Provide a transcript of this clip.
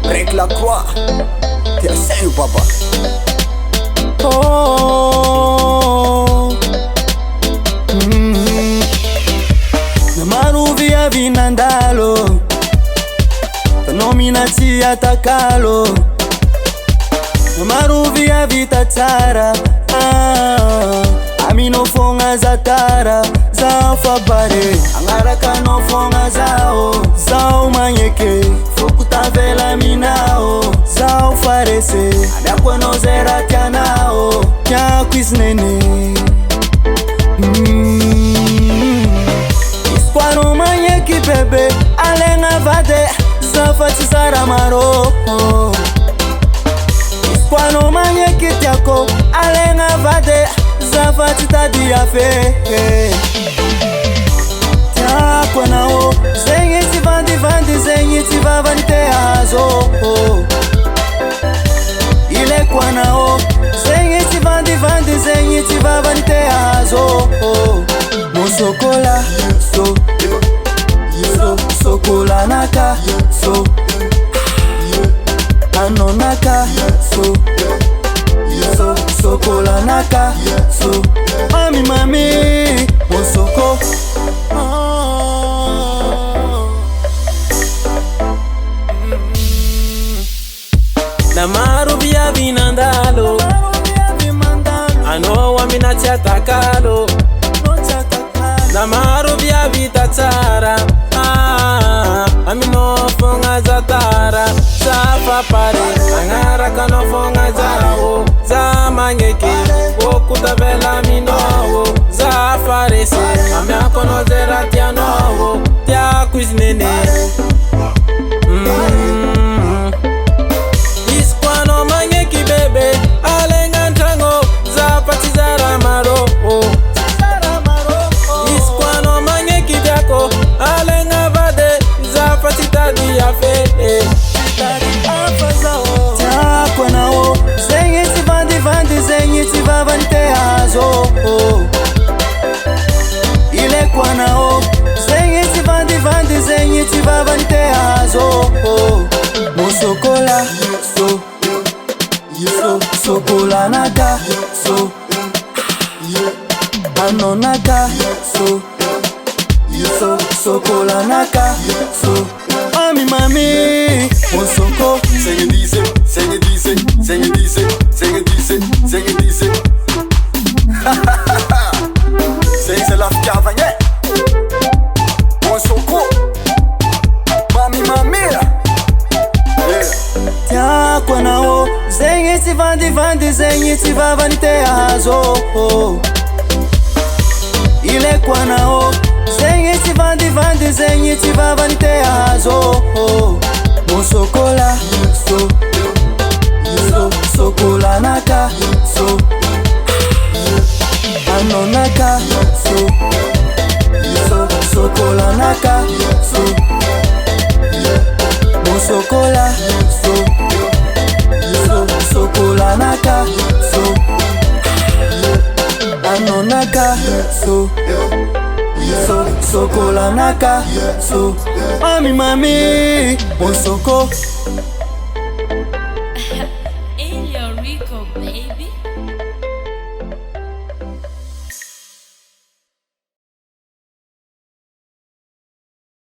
Break la croix. T'es sérieux, papa? Oh, Namaruvia vinandalo Nominati atakalo Namaruvia vitatsara Amino fonga zatara Zafa bare Angaraka no fonga zao Zao manyeke Fokuta vela minao Zao farese Adakwa no zera tianao Kya kwisnene Iskwano manyeki bebe Alenga vade Zafa tisara maro Iskwano manyeki tiako Alenga vade Zafa titadi afe Tiakwa nao Zenye tivandi vandi Zenye tivavani te azo Ile kwa nao Zenye tivandi vandi Zenye tivavani te azo Mosokola Sokola naka Anonaka Sokola naka Mami Mosoko Namaruvia vinandalo Ano waminachi atakalo Namaruvia vitatsara Amino fonga zatara Zafa pare Angaraka no fonga zao Zamanyeke Wokuta vela minowo Zafa rese Amiako no zera tianowo Tia kwisnene Iskwano manyeki bebe Alenga ntango Zafa tizara maro Iskwano manyeki vyako Alenga vade Zafa titadi afe Tiakwa nao Zenye tivandi vandi Zenye tivavani te azo Ile kwa nao Zenye tivandi vandi Zenye tivavani te azo Mosokola Sokola naka Anonaka Sokola naka Mami Mosoko Sing it easy, sing it easy, sing it easy, sing it easy, sing it easy. Sing c'est la fiavanye. Mosoko Mami Tiakwa nao Zenye tivandi vandi Zenye tivavani te azo Ile kwa nao Zenye tivandi vandi Zenye tivavani te azo Mosokola Sokola naka Anonaka Sokola naka Mosokola Sokola naka Anonaka Sokola naka Mami Mosoko